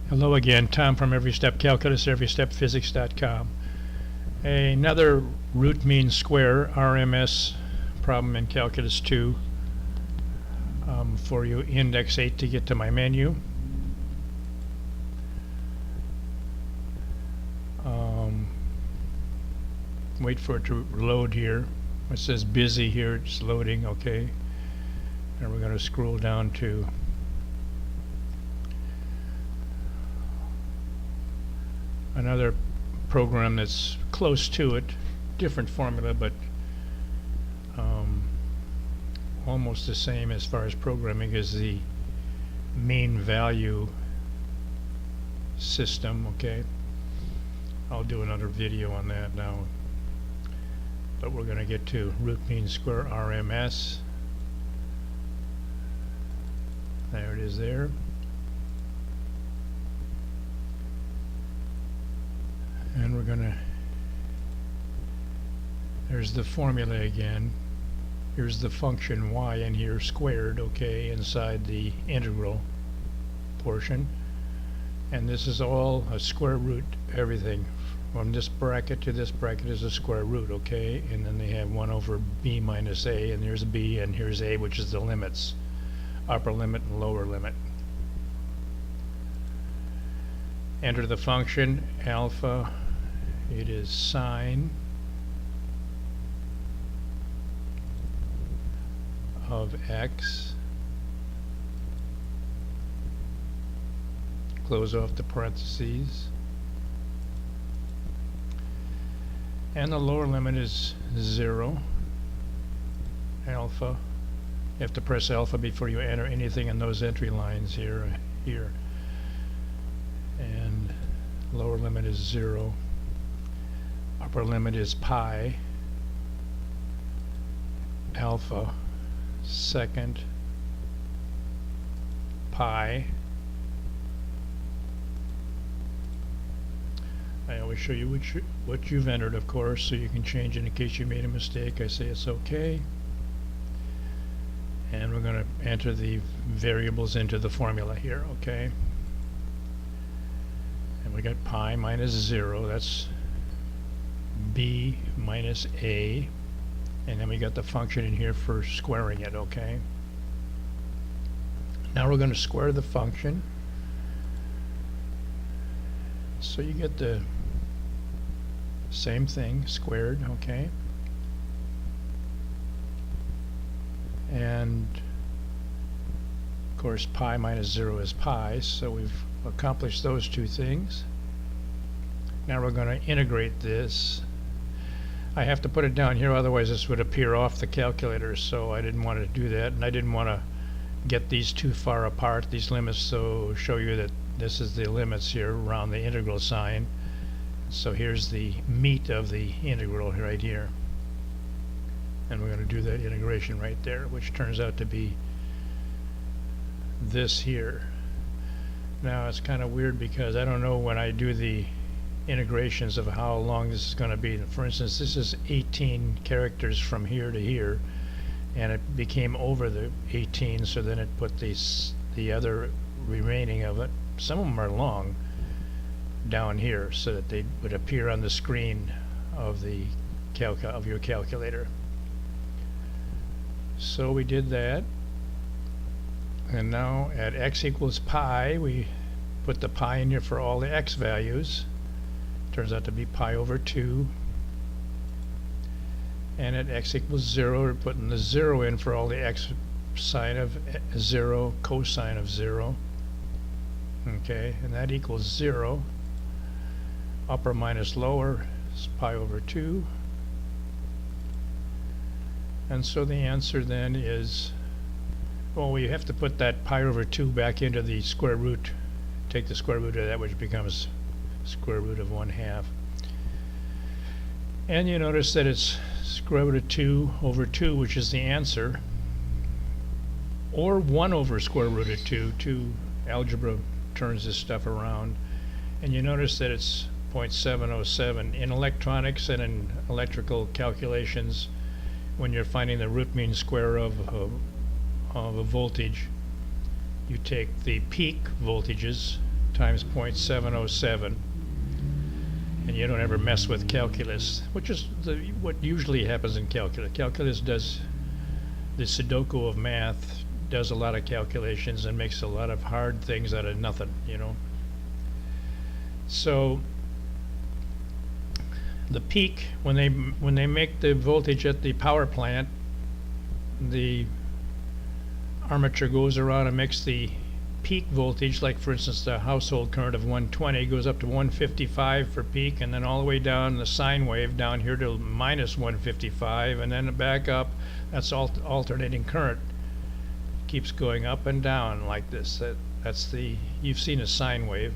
Hello again, Tom from Every Step Calculus, everystepphysics.com. Another root mean square RMS problem in Calculus 2 for you. Index 8 to get to my menu. Wait for it to load here. It says busy here, it's loading, okay. And we're going to scroll down to another program that's close to it, different formula, but almost the same as far as programming as the mean value system. Okay, I'll do another video on that now, but we're going to get to root mean square RMS. There it is there. And we're going to, there's the formula again. Here's the function y in here squared, okay, inside the integral portion. And this is all a square root, everything. From this bracket to this bracket is a square root, okay? And then they have 1 over b minus a, and there's b, and here's a, which is the limits, upper limit and lower limit. Enter the function alpha, it is sine of x, close off the parentheses, and the lower limit is 0, alpha. You have to press alpha before you enter anything in those entry lines here, and lower limit is 0, upper limit is pi, alpha, second, pi. I always show you what you've entered, of course, so you can change it in case you made a mistake. I say it's okay. And we're going to enter the variables into the formula here, okay? And we got pi minus 0, that's b minus a, and then we got the function in here for squaring it, okay? Now we're going to square the function, so you get the same thing squared, okay? And of course pi minus 0 is pi, so we've accomplished those two things. Now we're going to integrate this. I have to put it down here, otherwise this would appear off the calculator, so I didn't want to do that, and I didn't want to get these too far apart, these limits, so show you that this is the limits here around the integral sign. So here's the meat of the integral right here, and we're going to do that integration right there, which turns out to be this here. Now it's kind of weird because I don't know when I do the integrations of how long this is going to be. For instance, this is 18 characters from here to here, and it became over the 18, so then it put the other remaining of it, some of them are long, down here so that they would appear on the screen of the your calculator. So we did that, and now at x equals pi we put the pi in here for all the x values. Turns out to be pi over 2, and at x equals 0 we're putting the 0 in for all the x sine of 0, cosine of 0, okay, and that equals 0. Upper minus lower is pi over 2, and so the answer then is, well, we have to put that pi over 2 back into the square root, take the square root of that, which becomes square root of 1/2, and you notice that it's square root of 2 over 2, which is the answer, or 1 over square root of 2. Algebra turns this stuff around, and you notice that it's 0.707. In electronics and in electrical calculations, when you're finding the root mean square of a voltage, you take the peak voltages times 0.707, and you don't ever mess with calculus, which is what usually happens in calculus. Calculus does the Sudoku of math, does a lot of calculations and makes a lot of hard things out of nothing, you know. So the peak, when they make the voltage at the power plant, the armature goes around and makes the peak voltage, like for instance the household current of 120 goes up to 155 for peak, and then all the way down the sine wave down here to minus 155, and then back up. That's alternating current. Keeps going up and down like this. That's you've seen a sine wave.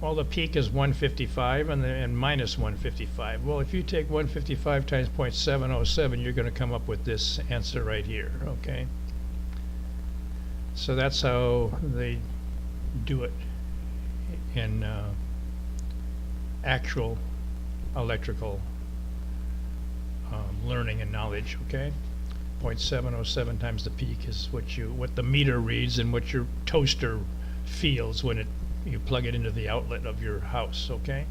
Well, the peak is 155 and minus 155. Well, if you take 155 times 0.707, you're going to come up with this answer right here, okay? So that's how they do it in actual electrical learning and knowledge, okay? 0.707 times the peak is what the meter reads and what your toaster feels when you plug it into the outlet of your house, okay?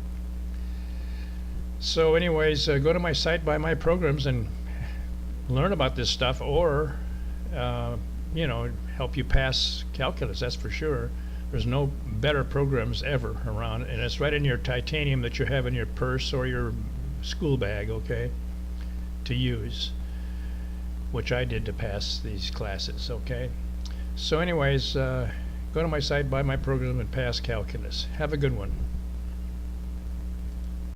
So anyways, go to my site, buy my programs, and learn about this stuff, or you know, help you pass calculus, that's for sure. There's no better programs ever around, and it's right in your titanium that you have in your purse or your school bag, okay, to use, which I did to pass these classes, okay? So anyways, go to my site, buy my program, and pass calculus. Have a good one.